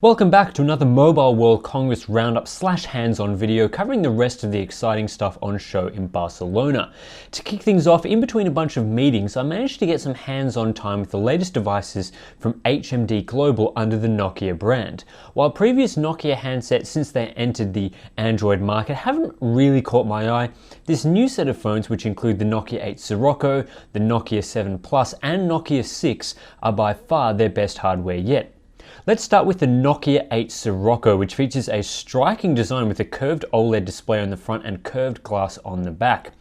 Welcome back to another Mobile World Congress roundup / hands-on video covering the rest of the exciting stuff on show in Barcelona. To kick things off, in between a bunch of meetings, I managed to get some hands-on time with the latest devices from HMD Global under the Nokia brand. While previous Nokia handsets since they entered the Android market haven't really caught my eye, this new set of phones, which include the Nokia 8 Sirocco, the Nokia 7 Plus and Nokia 6, are by far their best hardware yet. Let's start with the Nokia 8 Sirocco, which features a striking design with a curved OLED display on the front and curved glass on the back.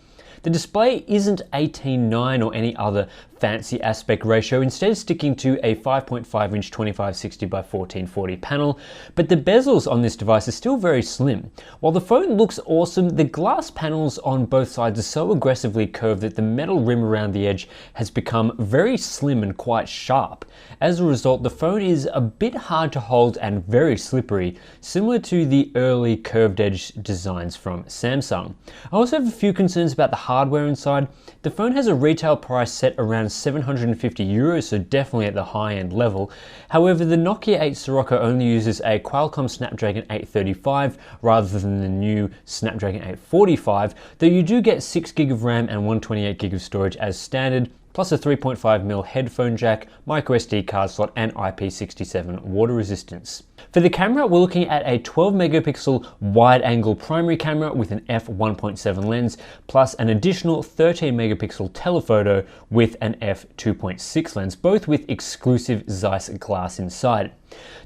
The display isn't 18:9 or any other fancy aspect ratio, instead sticking to a 5.5-inch 2560 by 1440 panel, but the bezels on this device are still very slim. While the phone looks awesome, the glass panels on both sides are so aggressively curved that the metal rim around the edge has become very slim and quite sharp. As a result, the phone is a bit hard to hold and very slippery, similar to the early curved edge designs from Samsung. I also have a few concerns about the hardware inside. The phone has a retail price set around €750, so definitely at the high-end level. However, the Nokia 8 Sirocco only uses a Qualcomm Snapdragon 835 rather than the new Snapdragon 845, though you do get 6GB of RAM and 128GB of storage as standard, plus a 3.5mm headphone jack, microSD card slot and IP67 water resistance. For the camera, we're looking at a 12-megapixel wide-angle primary camera with an f1.7 lens, plus an additional 13-megapixel telephoto with an f2.6 lens, both with exclusive Zeiss glass inside.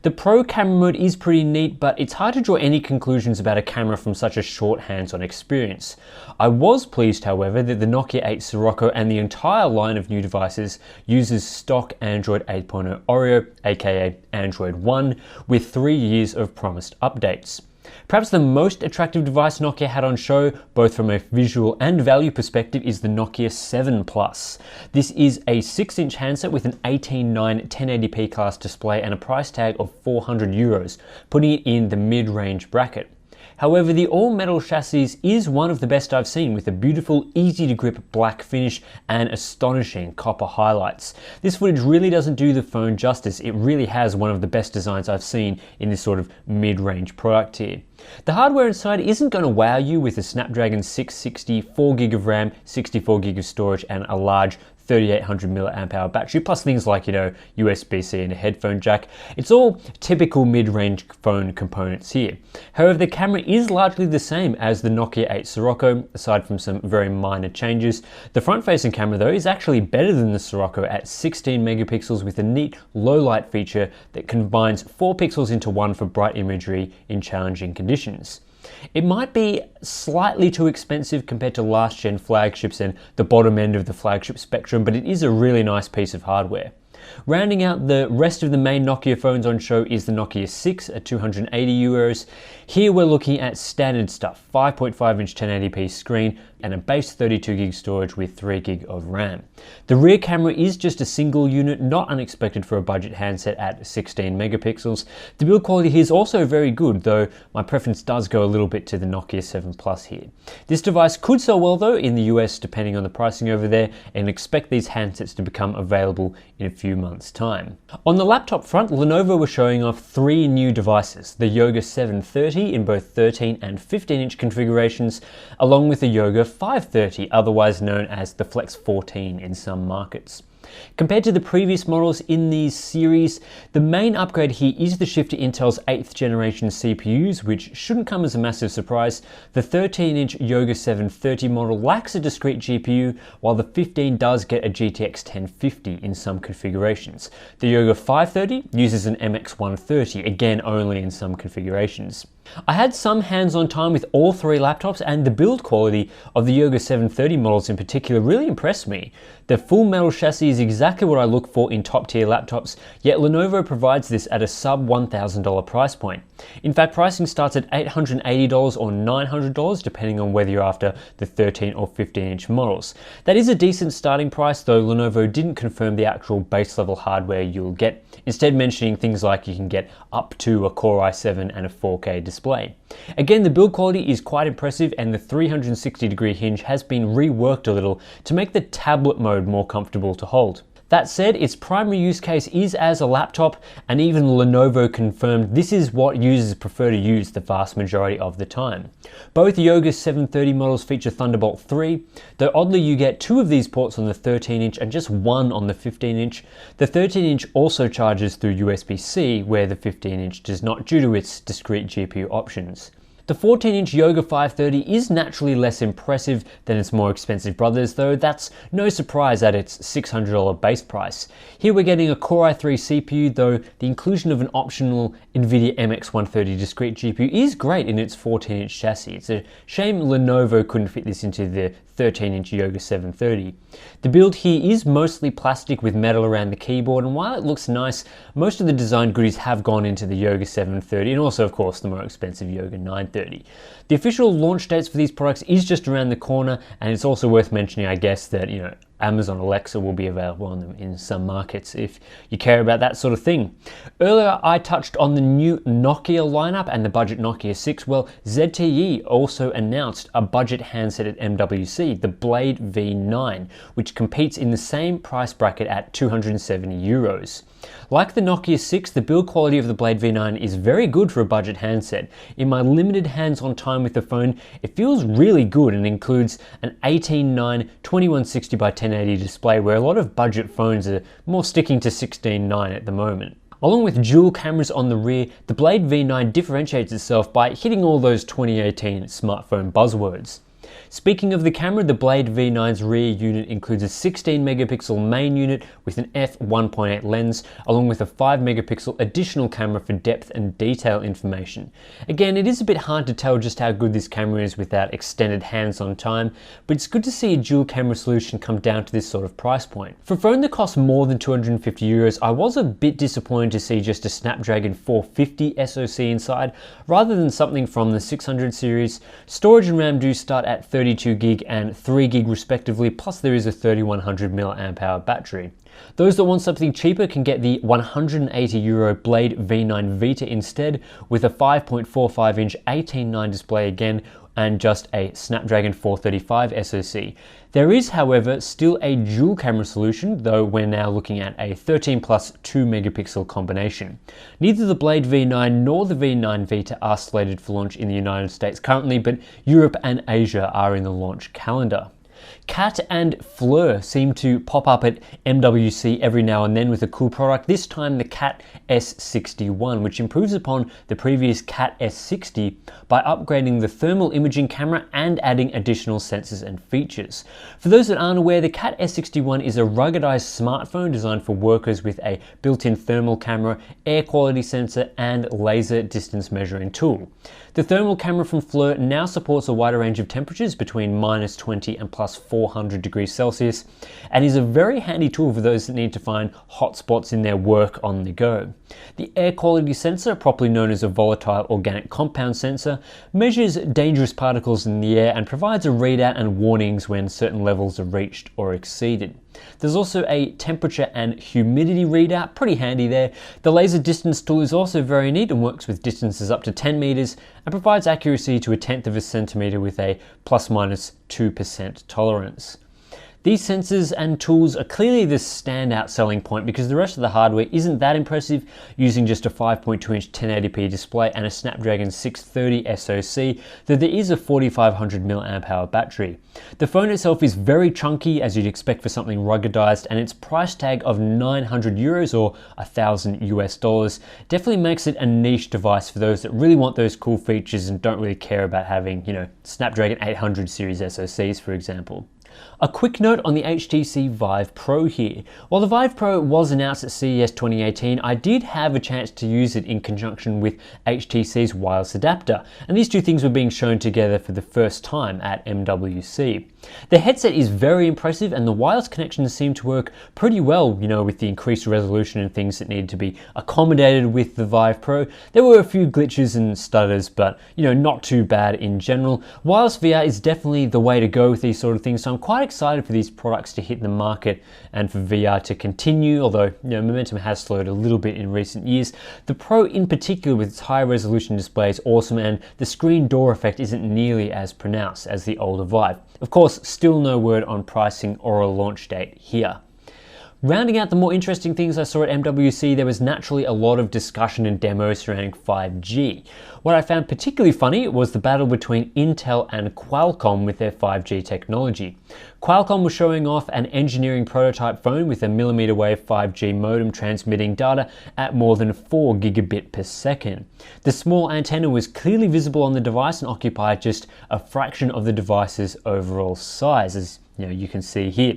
The Pro camera mode is pretty neat, but it's hard to draw any conclusions about a camera from such a short hands-on experience. I was pleased, however, that the Nokia 8 Sirocco and the entire line of new devices uses stock Android 8.0 Oreo, aka Android One, with 3 years of promised updates. Perhaps the most attractive device Nokia had on show, both from a visual and value perspective, is the Nokia 7 Plus. This is a 6-inch handset with an 18:9 1080p class display and a price tag of €400, putting it in the mid-range bracket. However, the all-metal chassis is one of the best I've seen, with a beautiful, easy-to-grip black finish and astonishing copper highlights. This footage really doesn't do the phone justice. It really has one of the best designs I've seen in this sort of mid-range product here. The hardware inside isn't going to wow you with a Snapdragon 660, 4GB of RAM, 64GB of storage and a large 3800 mAh battery, plus things like, USB-C and a headphone jack. It's all typical mid-range phone components here. However, the camera is largely the same as the Nokia 8 Sirocco, aside from some very minor changes. The front-facing camera, though, is actually better than the Sirocco at 16 megapixels with a neat low-light feature that combines 4 pixels into 1 for bright imagery in challenging conditions. It might be slightly too expensive compared to last-gen flagships and the bottom end of the flagship spectrum, but it is a really nice piece of hardware. Rounding out the rest of the main Nokia phones on show is the Nokia 6 at €280. Here we're looking at standard stuff, 5.5-inch 1080p screen and a base 32GB storage with 3GB of RAM. The rear camera is just a single unit, not unexpected for a budget handset at 16 megapixels. The build quality here is also very good, though my preference does go a little bit to the Nokia 7 Plus here. This device could sell well though in the US depending on the pricing over there, and expect these handsets to become available in a few months' time. On the laptop front, Lenovo were showing off 3 new devices, the Yoga 730 in both 13 and 15-inch configurations, along with the Yoga 530, otherwise known as the Flex 14 in some markets. Compared to the previous models in these series, the main upgrade here is the shift to Intel's 8th generation CPUs, which shouldn't come as a massive surprise. The 13-inch Yoga 730 model lacks a discrete GPU, while the 15 does get a GTX 1050 in some configurations. The Yoga 530 uses an MX 130, again only in some configurations. I had some hands-on time with all 3 laptops, and the build quality of the Yoga 730 models in particular really impressed me. The full metal chassis is exactly what I look for in top-tier laptops, yet Lenovo provides this at a sub $1,000 price point. In fact, pricing starts at $880 or $900 depending on whether you're after the 13 or 15-inch models. That is a decent starting price, though Lenovo didn't confirm the actual base level hardware you'll get, instead mentioning things like you can get up to a Core i7 and a 4K display. Again, the build quality is quite impressive, and the 360-degree hinge has been reworked a little to make the tablet mode more comfortable to hold. That said, its primary use case is as a laptop, and even Lenovo confirmed this is what users prefer to use the vast majority of the time. Both Yoga 730 models feature Thunderbolt 3, though oddly you get 2 of these ports on the 13-inch and just 1 on the 15-inch. The 13-inch also charges through USB-C, where the 15-inch does not due to its discrete GPU options. The 14-inch Yoga 530 is naturally less impressive than its more expensive brothers, though that's no surprise at its $600 base price. Here we're getting a Core i3 CPU, though the inclusion of an optional NVIDIA MX130 discrete GPU is great in its 14-inch chassis. It's a shame Lenovo couldn't fit this into the 13-inch Yoga 730. The build here is mostly plastic with metal around the keyboard, and while it looks nice, most of the design goodies have gone into the Yoga 730 and also of course the more expensive Yoga 930. The official launch dates for these products is just around the corner, and it's also worth mentioning, I guess, that Amazon Alexa will be available on them in some markets if you care about that sort of thing. Earlier I touched on the new Nokia lineup and the budget Nokia 6. Well, ZTE also announced a budget handset at MWC, the Blade V9, which competes in the same price bracket at €270. Like the Nokia 6, the build quality of the Blade V9 is very good for a budget handset. In my limited hands-on time with the phone, it feels really good and includes an 18:9 2160 by 1080 display, where a lot of budget phones are more sticking to 16:9 at the moment. Along with dual cameras on the rear, the Blade V9 differentiates itself by hitting all those 2018 smartphone buzzwords. Speaking of the camera, the Blade V9's rear unit includes a 16 megapixel main unit with an f1.8 lens, along with a 5 megapixel additional camera for depth and detail information. Again, it is a bit hard to tell just how good this camera is without extended hands-on time, but it's good to see a dual camera solution come down to this sort of price point. For a phone that costs more than €250, I was a bit disappointed to see just a Snapdragon 450 SoC inside, rather than something from the 600 series. Storage and RAM do start at 32GB and 3GB respectively, plus there is a 3100 mAh battery. Those that want something cheaper can get the €180 Blade V9 Vita instead, with a 5.45-inch 18:9 display again, and just a Snapdragon 435 SoC. There is, however, still a dual camera solution, though we're now looking at a 13 plus 2 megapixel combination. Neither the Blade V9 nor the V9 Vita are slated for launch in the United States currently, but Europe and Asia are in the launch calendar. Cat and Fleur seem to pop up at MWC every now and then with a cool product, this time the Cat S61, which improves upon the previous Cat S60 by upgrading the thermal imaging camera and adding additional sensors and features. For those that aren't aware, the Cat S61 is a ruggedized smartphone designed for workers with a built-in thermal camera, air quality sensor, and laser distance measuring tool. The thermal camera from Fleur now supports a wider range of temperatures between -20 and +400 degrees Celsius, and is a very handy tool for those that need to find hot spots in their work on the go. The air quality sensor, properly known as a volatile organic compound sensor, measures dangerous particles in the air and provides a readout and warnings when certain levels are reached or exceeded. There's also a temperature and humidity readout, pretty handy there. The laser distance tool is also very neat and works with distances up to 10 meters and provides accuracy to 1/10 of a centimeter with a ±2% tolerance. These sensors and tools are clearly the standout selling point because the rest of the hardware isn't that impressive, using just a 5.2-inch 1080p display and a Snapdragon 630 SoC, though there is a 4500 mAh battery. The phone itself is very chunky, as you'd expect for something ruggedized, and its price tag of €900 or $1,000 definitely makes it a niche device for those that really want those cool features and don't really care about having, Snapdragon 800 series SoCs, for example. A quick note on the HTC Vive Pro here. While the Vive Pro was announced at CES 2018, I did have a chance to use it in conjunction with HTC's wireless adapter, and these two things were being shown together for the first time at MWC. The headset is very impressive and the wireless connections seem to work pretty well, with the increased resolution and things that needed to be accommodated with the Vive Pro. There were a few glitches and stutters, but not too bad in general. Wireless VR is definitely the way to go with these sort of things, so I'm quite excited for these products to hit the market and for VR to continue, although momentum has slowed a little bit in recent years. The Pro in particular, with its high resolution display, is awesome, and the screen door effect isn't nearly as pronounced as the older Vive. Of course, still no word on pricing or a launch date here. Rounding out the more interesting things I saw at MWC, there was naturally a lot of discussion and demos surrounding 5G. What I found particularly funny was the battle between Intel and Qualcomm with their 5G technology. Qualcomm was showing off an engineering prototype phone with a millimeter wave 5G modem transmitting data at more than 4 gigabit per second. The small antenna was clearly visible on the device and occupied just a fraction of the device's overall size, as you can see here.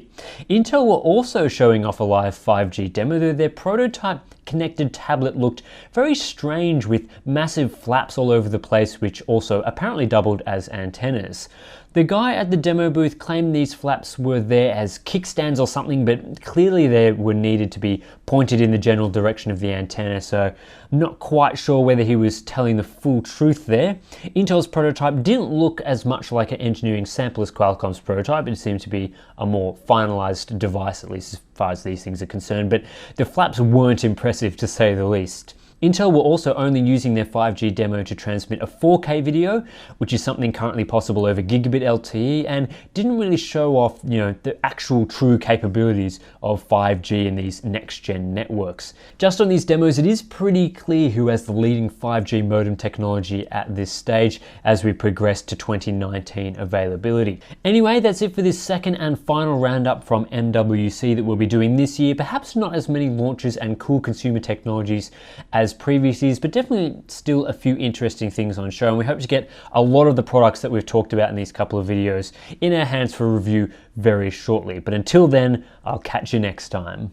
Intel were also showing off a live 5G demo, though their prototype connected tablet looked very strange with massive flaps all over the place, which also apparently doubled as antennas. The guy at the demo booth claimed these flaps were there as kickstands or something, but clearly they were needed to be pointed in the general direction of the antenna, so I'm not quite sure whether he was telling the full truth there. Intel's prototype didn't look as much like an engineering sample as Qualcomm's prototype. It seemed to be a more finalized device, at least as far as these things are concerned, but the flaps weren't impressive to say the least. Intel were also only using their 5G demo to transmit a 4K video, which is something currently possible over gigabit LTE, and didn't really show off, the actual true capabilities of 5G in these next-gen networks. Just on these demos, it is pretty clear who has the leading 5G modem technology at this stage as we progress to 2019 availability. Anyway, that's it for this second and final roundup from MWC that we'll be doing this year. Perhaps not as many launches and cool consumer technologies as previous years, but definitely still a few interesting things on show, and we hope to get a lot of the products that we've talked about in these couple of videos in our hands for review very shortly. But until then, I'll catch you next time.